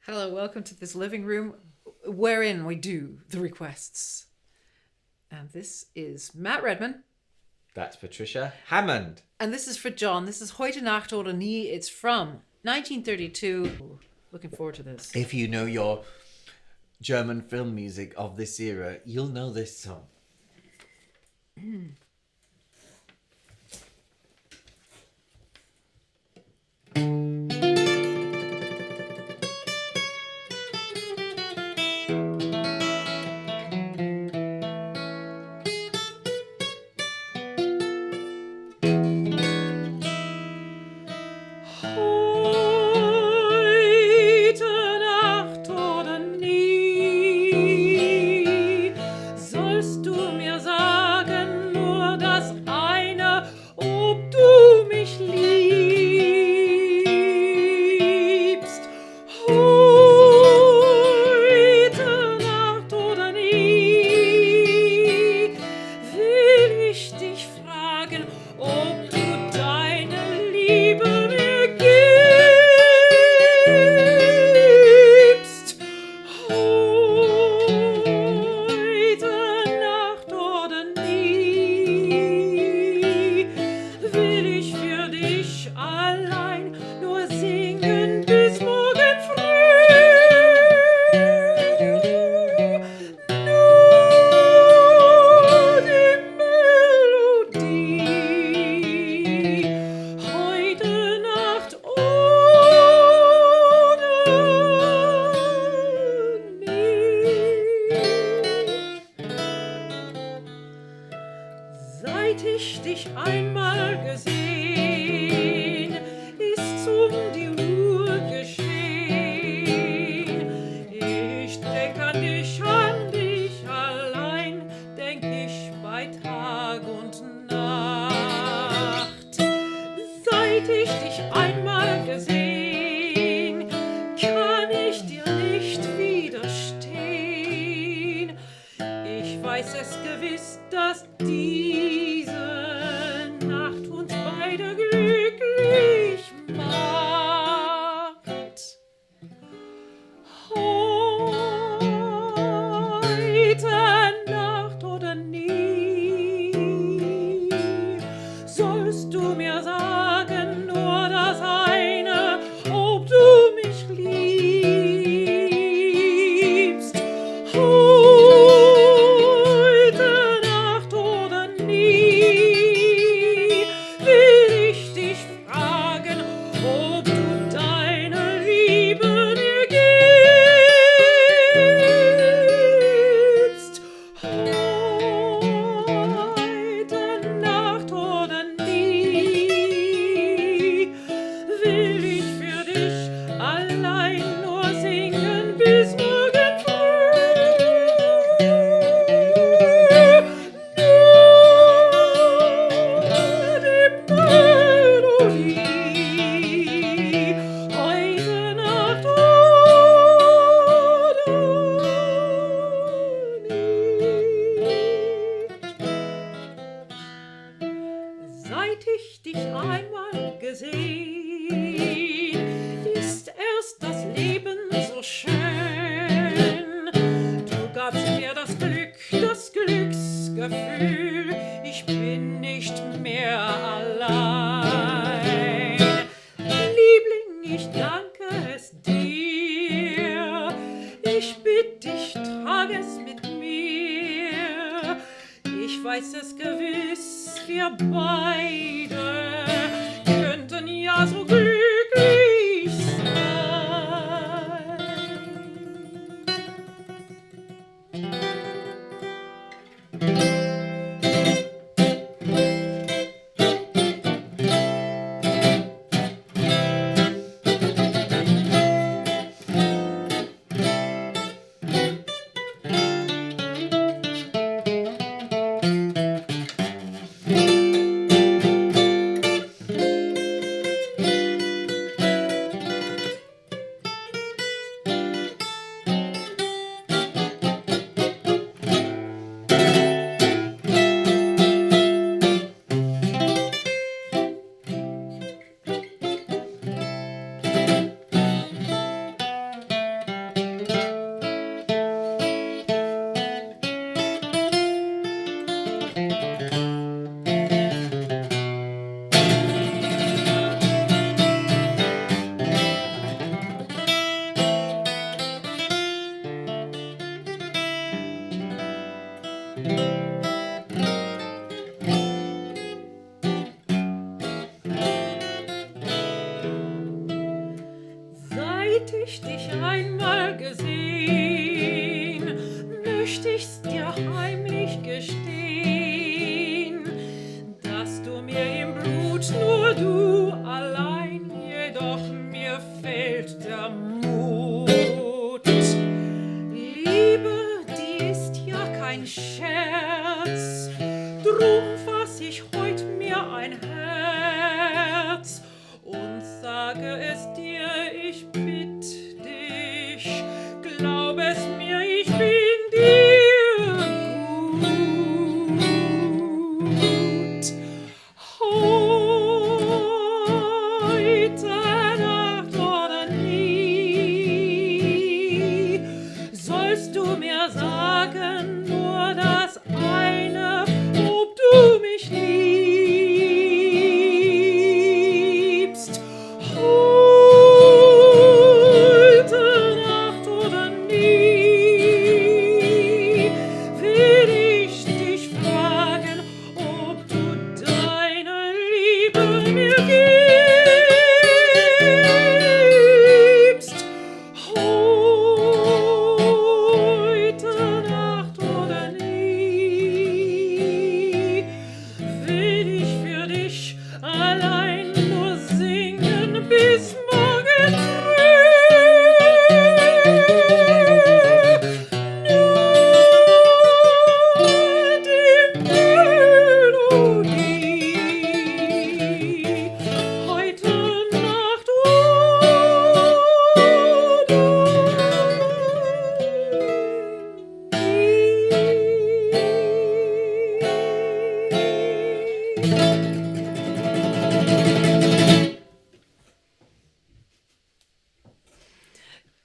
Hello, welcome to this living room wherein we do the requests. And this is Matt Redman. That's Patricia Hammond. And this is for John. This is Heute, Nacht, Oder. It's from 1932. Ooh, looking forward to this. If you know your German film music of this era, you'll know this song. Seit ich dich einmal gesehen, ist's die Uhr geschehen. Ich denk an dich allein, denk ich bei Tag und Nacht. Seit ich dich einmal gesehen, kann ich dir nicht widerstehen. Ich weiß es gewiss, dass diese Nacht uns beide glücklich macht. Heute Nacht oder nie, sollst du mir sagen, nur das eine, ob du mich liebst. Seit ich dich einmal gesehen, ist erst das Leben so schön. Du gabst mir das Glücksgefühl, ich bin nicht mehr allein. Liebling, ich danke es dir, ich bitt dich, trag es mit mir. Ich weiß es gewiss, wir beide könnten ja so glücklich sein. Seit ich dich einmal gesehen, möchte ich's dir heimlich gestehen, dass du mir im Blut nur du allein, jedoch mir fehlt der Mut. Liebe, die ist ja kein Scherz, drum fass ich heut mir ein Herz und sage es dir, ich bitt dich, glaub es mir, ich bin dir gut. Heute Nacht oder nie, sollst du mir sagen, nur das eine, ob du mich liebst. Heute Nacht oder nie, will ich dich fragen, ob du deine Liebe mir gibst. Heute Nacht oder nie, will ich für dich allein nur singen bis morgen früh. Nur die Melodie. Heute Nacht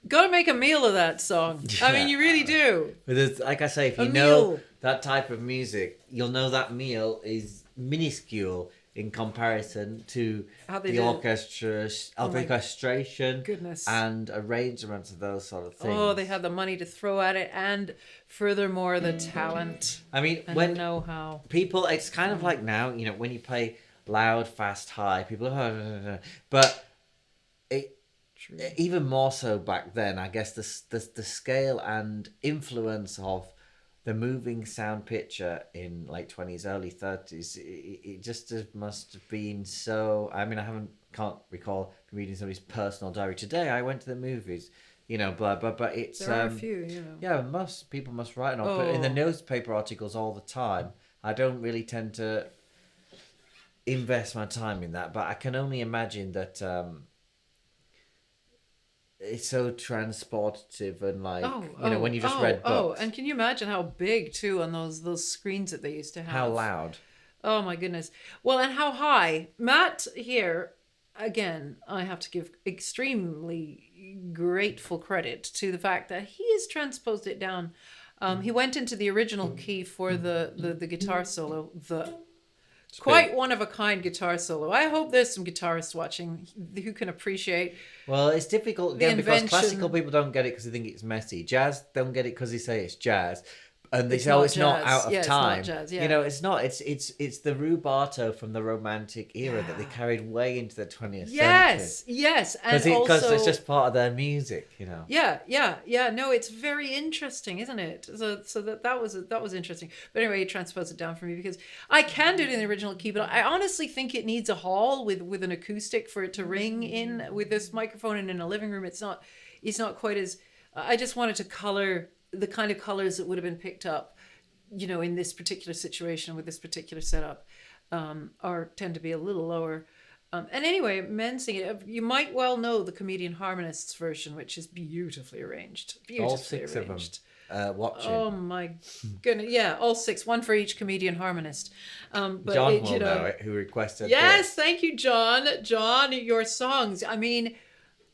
Gotta make a meal of that song. I mean, you really do. But it's, like I say, if A you know meal. that type of music, you'll know that meal is minuscule in comparison to How they the did it. orchestration Goodness. and arrangements of those sort of things. Oh, they had the money to throw at it, and furthermore, the talent I mean, and when the know-how. people, it's kind of like now, when you play loud, fast, high, people are, but it, True. even more so back then, I guess the scale and influence of the moving sound picture in late 20s, early 30s, it just must have been so. I mean, can't recall reading somebody's personal diary today. I went to the movies, but it's There are a few, yeah, people must write and put it in the Oh. newspaper articles all the time. I don't really tend to invest my time in that, but I can only imagine that it's so transportative and when you just read books. And can you imagine how big too on those screens that they used to have? How loud? Oh my goodness. Well, and how high. Matt here, again, I have to give extremely grateful credit to the fact that he has transposed it down. He went into the original key for the guitar solo, quite one of a kind guitar solo. I hope there's some guitarists watching who can appreciate. Well, it's difficult The again because invention. classical people don't get it because they think it's messy. Jazz don't get it because they say it's jazz, and they It's say, "Oh, not it's not jazz. out of Yeah, it's not time." jazz, yeah. It's not. It's the rubato from the Romantic era that they carried way into the 20th Yes, century. yes, and Because also it's just part of their music, Yeah. No, it's very interesting, isn't it? So that was interesting. But anyway, you transposed it down for me because I can do it in the original key, but I honestly think it needs a hall with an acoustic for it to ring in with this microphone, and in a living room, it's not quite as. I just wanted to color the kind of colors that would have been picked up, in this particular situation with this particular setup, or tend to be a little lower. And anyway, men sing it. You might well know the Comedian Harmonists version, which is beautifully arranged. All 6 of them watching. Oh my goodness! Yeah, all 6, one for each Comedian Harmonist. But John will know it, who requested Yes, this. thank you, John. John, your songs. I mean,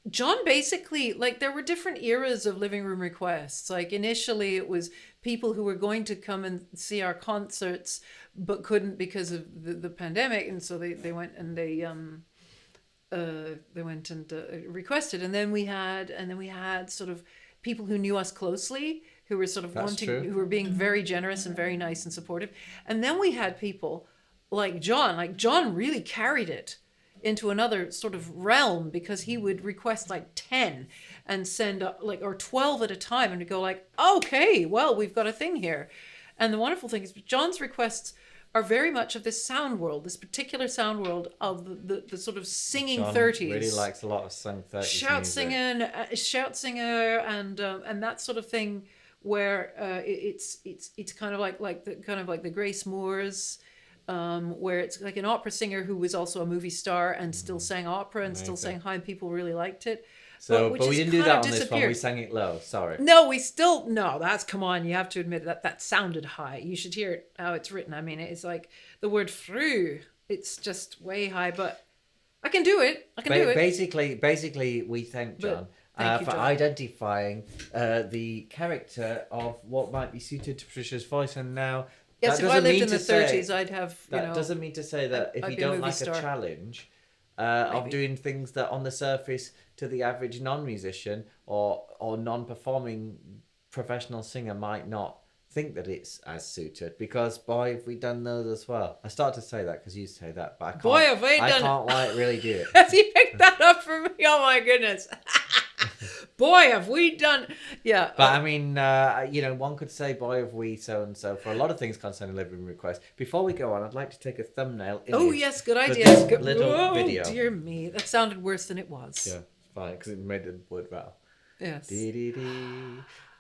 John basically, there were different eras of living room requests. Initially it was people who were going to come and see our concerts but couldn't because of the pandemic, and so they went and requested. And then we had sort of people who knew us closely, who were sort of who were being very generous and very nice and supportive. And then we had people like John. John really carried it. into another sort of realm, because he would request like 10 and send or 12 at a time, and to go like, okay, well, we've got a thing here. And the wonderful thing is John's requests are very much of this sound world, this particular sound world of the sort of singing John 30s. really likes a lot of sung 30s shout singer, and that sort of thing, where it's kind of like the Grace Moores, where it's like an opera singer who was also a movie star and still sang opera and still sang high, and people really liked it. But we didn't do that on this one. We sang it low. Sorry. No, that's, come on. You have to admit that sounded high. You should hear it, how it's written. I mean, it's like the word fru. It's just way high, but I can do it. Basically, we thank John for identifying the character of what might be suited to Patricia's voice. And now, yes, if I lived in the 30s, I'd have, that doesn't mean to say that if you don't like a challenge of doing things that on the surface to the average non-musician or non-performing professional singer might not think that it's as suited, because boy, have we done those as well. I started to say that because you say that, but I can't like really do it. Has he picked that up from me? Oh my goodness. Boy, have we done. Yeah. But I mean, one could say, boy, have we so and so for a lot of things concerning living room requests. Before we go on, I'd like to take a thumbnail image. Oh yes, good idea. Little video. Dear me, that sounded worse than it was. Yeah, fine, because it made the word rattle. Yes.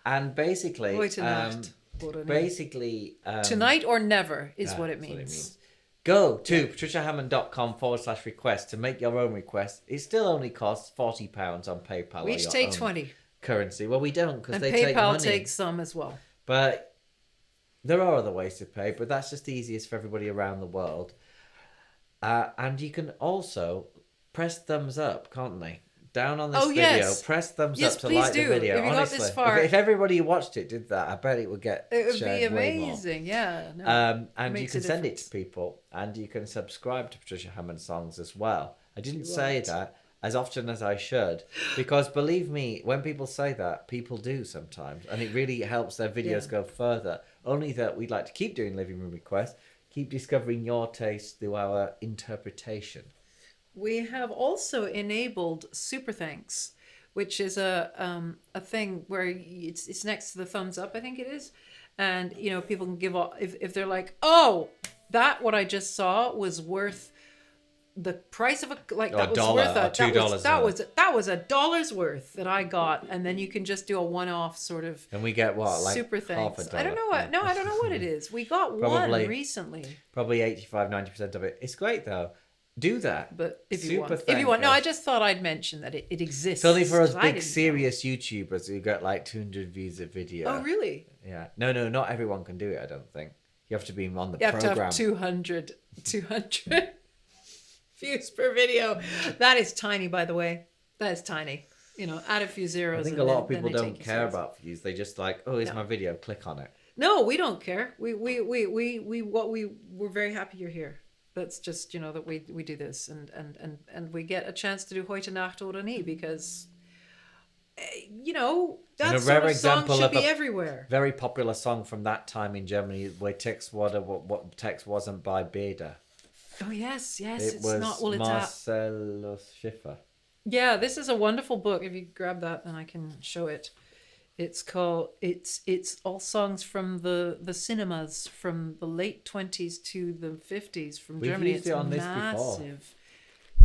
And basically, Heute, Nacht, Oder. Basically, tonight or never is what it means. Go to patriciahammond.com/request to make your own request. It still only costs £40 on PayPal. We each take 20 currency. Well, we don't, because they PayPal take money. takes some as well. But there are other ways to pay, but that's just the easiest for everybody around the world. And you can also press thumbs up, can't they? Down on this video, yes. Press thumbs up to like the video. If you honestly, got this far, if everybody who watched it did that, I bet it would get It would shared be way more. amazing, yeah. No, and you can send it to people, and you can subscribe to Patricia Hammond Songs as well. I didn't say that as often as I should, because believe me, when people say that, people do sometimes, and it really helps their videos go further. Only that we'd like to keep doing living room requests, keep discovering your taste through our interpretation. We have also enabled Super Thanks, which is a thing where it's next to the thumbs up, I think it is, and people can give if they're like, oh, what I just saw was worth the price of that was worth $2. That was $1 worth that I got, and then you can just do a one-off sort of. And we get what, like Super Thanks? $1? I don't know what. No, I don't know what it is. We got one recently. Probably 85-90% of it. It's great though. Do that. But if you want. No, I just thought I'd mention that it exists. It's only for us big serious YouTubers who get like 200 views a video. Oh, really? Yeah. No, not everyone can do it, I don't think. You have to be on the program. You have to have 200 views per video. That is tiny, by the way. That is tiny. Add a few zeros. I think a lot of people don't care about views. They just like, oh, here's my video, click on it. No, we don't care. We're very happy you're here. That's just, that we do this and we get a chance to do Heute, Nacht, Oder, because, that sort of song should be everywhere. Very popular song from that time in Germany where text wasn't by Beda. Oh, yes. It was Marcellus Schiffer. Yeah, this is a wonderful book. If you grab that, then I can show it. It's called, it's all songs from the cinemas from the late 20s to the 50s from Germany. We've used it on this before.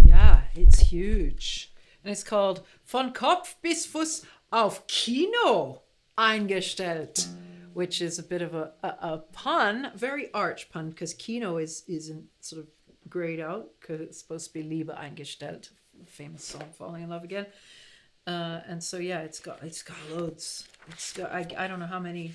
Yeah, it's huge. And it's called Von Kopf bis Fuß auf Kino eingestellt, which is a bit of a pun, very arch pun, because Kino is sort of grayed out because it's supposed to be Liebe eingestellt, famous song, Falling in Love Again. And so it's got loads. I don't know how many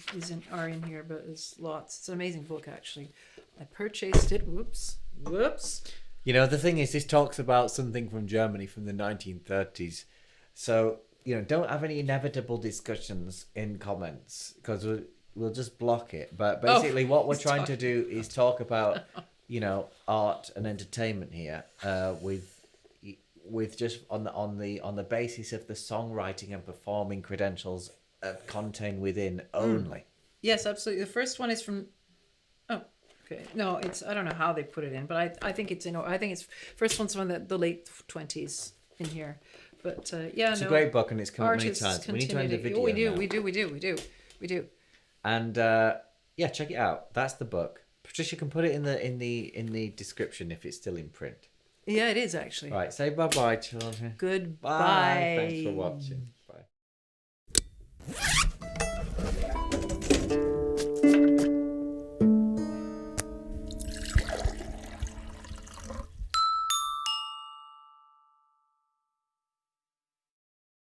are in here, but there's lots. It's an amazing book, actually. I purchased it. Whoops. The thing is, this talks about something from Germany from the 1930s. So don't have any inevitable discussions in comments because we'll just block it. But basically, what we're trying to do is talk about art and entertainment here with just on the basis of the songwriting and performing credentials contained within only. Yes, absolutely. The first one is from Okay. No, I don't know how they put it in, but I think it's I think it's first one's from the late 20s in here. But It's a great book, and it's come up many times. We need to end the video. We do. And yeah, check it out. That's the book. Patricia can put it in the description if it's still in print. Yeah, it is actually. Right, say bye-bye, children. Goodbye. Bye. Thanks for watching. Bye.